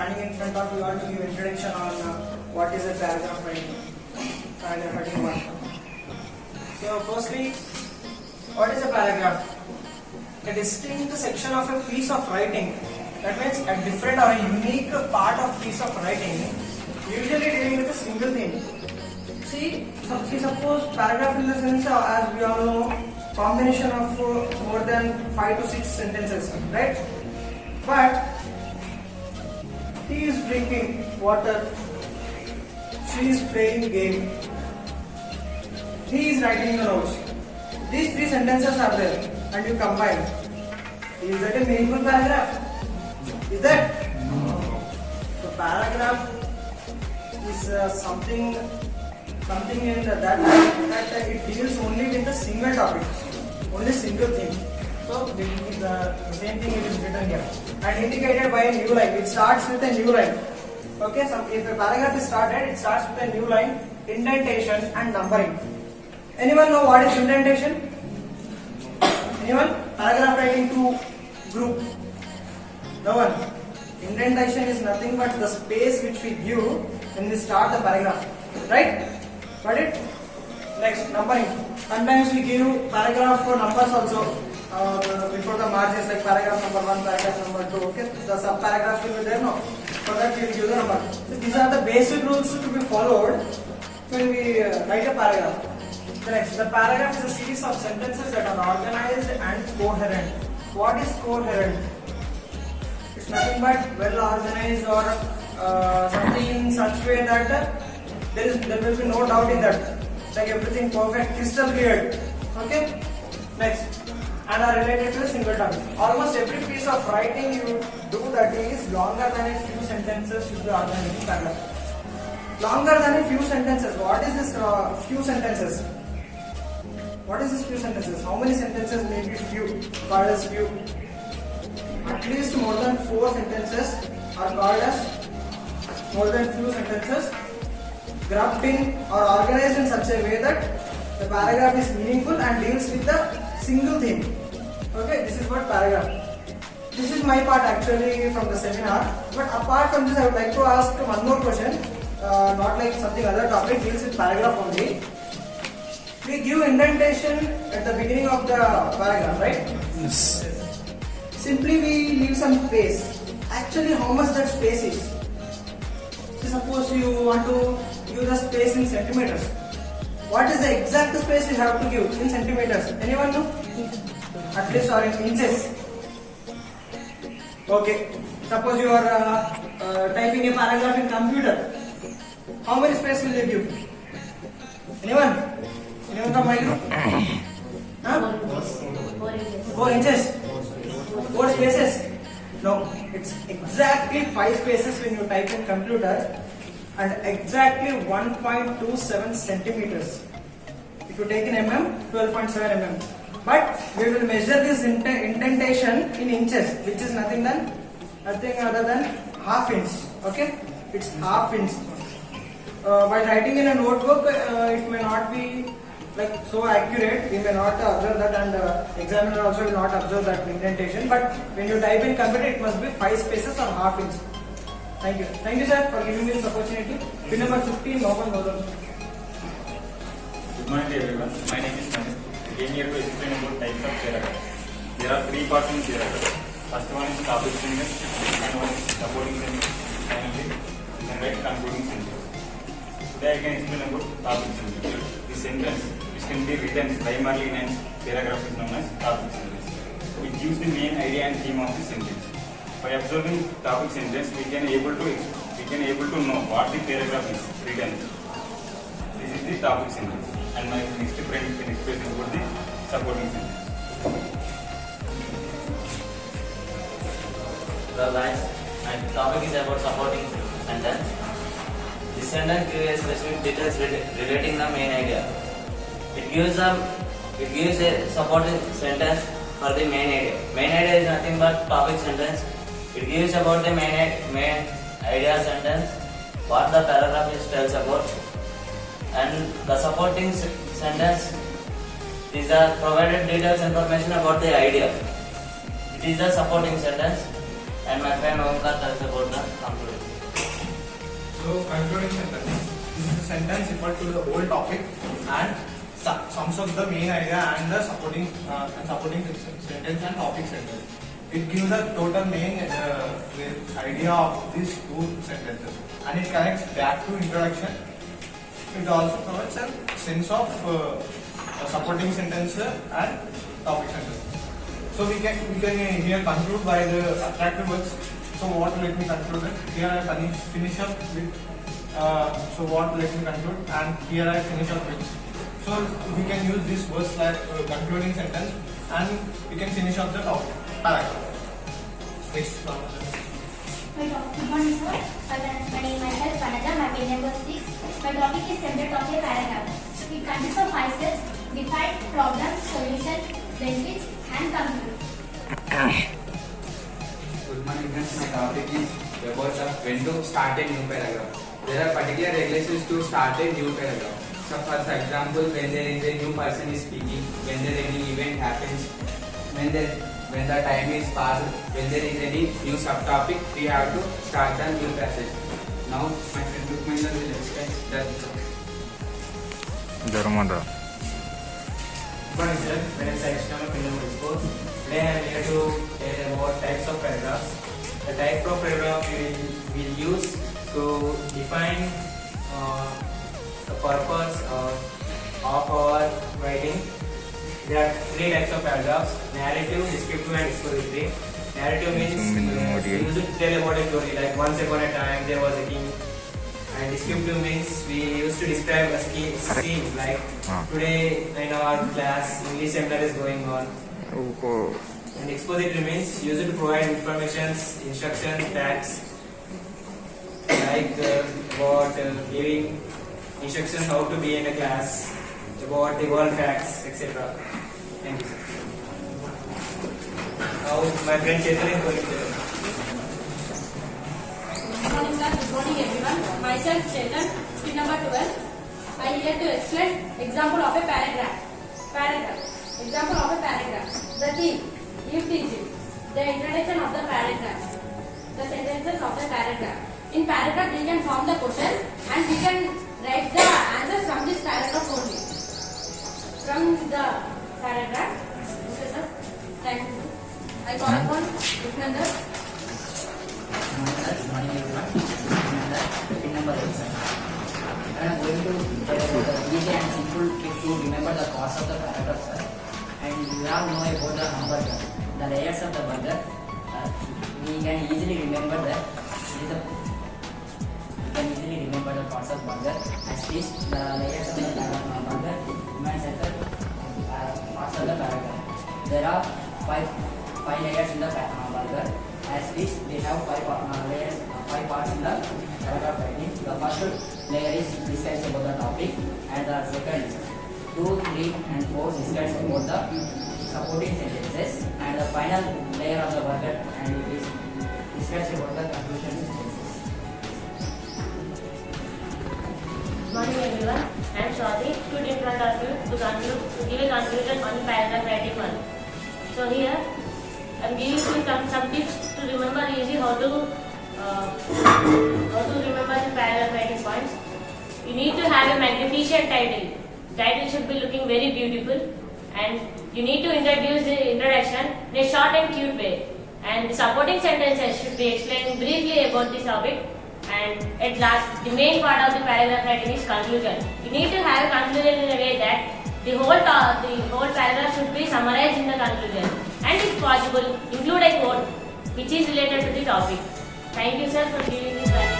standing in front of you all to give introduction on what is a paragraph writing. Paragraph writing 1. So firstly, what is a paragraph? A distinct section of a piece of writing. That means a different or a unique part of piece of writing, usually dealing with a single thing. See, suppose paragraph in the sense, as we all know, combination of more than 5 to 6 sentences, right? But he is drinking water, she is playing game, he is writing the notes. These 3 sentences are there and you combine. Is that a meaningful paragraph? Is that? No. So paragraph is something in that it deals only with a single topic, only single thing. So the same thing it is written here and indicated by a new line. It starts with a new line. Okay, so if a paragraph is started, it starts with a new line, indentation and numbering. Anyone know what is indentation? Anyone? Paragraph writing to group. No one. Indentation is nothing but the space which we give when we start the paragraph. Right? Got it? Next, numbering. Sometimes we give paragraph for numbers also before the margins, like paragraph number 1, paragraph number 2. Okay? The sub paragraphs will be there, no? For that we will give the number. So these are the basic rules to be followed when we write a paragraph. Next, the paragraph is a series of sentences that are organized and coherent. What is coherent? It's nothing but well organized or something in such way that there will be no doubt in that. Like everything perfect, crystal clear. Okay? Next, and are related to a single topic. Almost every piece of writing you do that is longer than a few sentences should be organized in paragraph. Longer than a few sentences. What is this few sentences? What is this few sentences? How many sentences may be few? Called as few. At least more than 4 sentences are called as more than few sentences, grouped in or organized in such a way that the paragraph is meaningful and deals with the single thing. Okay, this is what paragraph. This is my part actually from the seminar. But apart from this, I would like to ask one more question. Not like something other topic, deals with paragraph only. We give indentation at the beginning of the paragraph, right? Yes. Simply we leave some space. Actually, how much that space is? So suppose you want to give the space in centimeters. What is the exact space you have to give in centimeters? Anyone know? At least or in inches. Okay. Suppose you are typing a paragraph in computer. How many space will you give? Anyone? Anyone from my group? Huh? 4 inches. 4 spaces? No, it's exactly 5 spaces when you type in computer and exactly 1.27 centimeters. If you take in mm, 12.7 mm. But we will measure this indentation in inches, which is nothing other than half inch. Okay? It's half inch. While writing in a notebook, it may not be like so accurate. We may not observe that, and examiner also will not observe that indentation. But when you type in computer, it must be 5 spaces or half inch. Thank you. Thank you, sir, for giving me this opportunity. Pin number 15, Mohan Gautam. Good morning to everyone. My name is Manish. I came here to explain about types of paragraphs. There are 3 parts in paragraph. First one is topic sentence, second one is supporting sentence, finally, and right concluding sentence. Today I can explain about topic sentence. The sentence, which can be written primarily in a paragraph, is known as topic sentence. It gives the main idea and theme of the sentence. By observing topic sentence, we can able to know what the paragraph is written. This is the topic sentence, and my next friend can explain about the supporting sentence. Well guys, my topic is about supporting sentence. This sentence gives specific details relating the main idea. It gives a supporting sentence for the main idea. Main idea is nothing but topic sentence. It gives about the main idea sentence, what the paragraph is tells about, and the supporting sentence is the provided details information about the idea. It is the supporting sentence, and my friend Omkar tells about the conclusion. So concluding sentence. This is a sentence equal to the whole topic and sums up the main idea and the supporting sentence and topic sentence. It gives a total main idea of these two sentences, and it connects back to introduction. It also provides a sense of supporting sentence and topic sentence. So we can here conclude by the attractive words. So what let me conclude it? Here I finish up with. So what let me conclude, and here I finish up with. So we can use this words like concluding sentence, and we can finish up the topic paragraph. Next. Good morning, sir. My name is myself, Panaja. My pin number 6. My topic is centered of a paragraph. It consists of 5 steps: define, problem, solution, benefits, and conclude. Good morning, friends. My topic is about when to start a new paragraph. There are particular regulations to start a new paragraph. So, for example, when there is a new person is speaking, when there any event happens, when the time is passed, when there is any new subtopic, we have to start the new passage. Now, my friend Lukmendra will explain that. Dharmendra. Good morning, sir. My name is Aishna. My number is 4. Today I am here to tell about types of paragraphs. The type of paragraph we will use to define the purpose of our writing. There are 3 types of paragraphs: narrative, descriptive, and expository. Narrative means we use it to tell about a story, like once upon a time there was a king. And descriptive means we used to describe a scene, like today in our class English seminar is going on. And expository means used to provide information, instructions, facts, like about giving instructions how to be in a class, about the world facts, etc. Thank you, sir. Now my friend Chetan is going to tell. Good morning, sir. Good morning, everyone. Myself, Chetan, pin number 12. I am here to explain example of a paragraph. Example of a paragraph. The theme, if teaching. The introduction of the paragraph. The sentences of the paragraph. In paragraph, we can form the questions and we can write the answers from this paragraph only. From the paragraph. Okay, sir. Thank you, sir. I call upon Lukmendra. Good morning, everyone. Pin number 8, sir. I am going to tell about the easy and simple trick to remember the cause of the paragraph, sir. And you all know about the hamburger, the layers of the burger. We can easily remember that. We can easily remember the parts of burger. As least the layers of the burger remains at the parts of the paragraph. There are five layers in the burger. As least they have 5 parts in the paragraph writing. The first layer is describes about the topic, and the second 2, 3, and 4 describes about the supporting sentences, and the final layer of the burger and it is describes about the conclusion sentences. Good morning, everyone. I am Swati, stood in front of you to give a conclusion on the paragraph writing one. So here I am giving you some tips to remember easy how to remember the paragraph writing points. You need to have a magnificent title. Title should be looking very beautiful, and you need to introduce the introduction in a short and cute way. And the supporting sentences should be explained briefly about this topic. And at last, the main part of the paragraph writing is conclusion. You need to have a conclusion in a way that the whole paragraph should be summarized in the conclusion. And if possible, include a quote which is related to the topic. Thank you, sir, for giving this paragraph.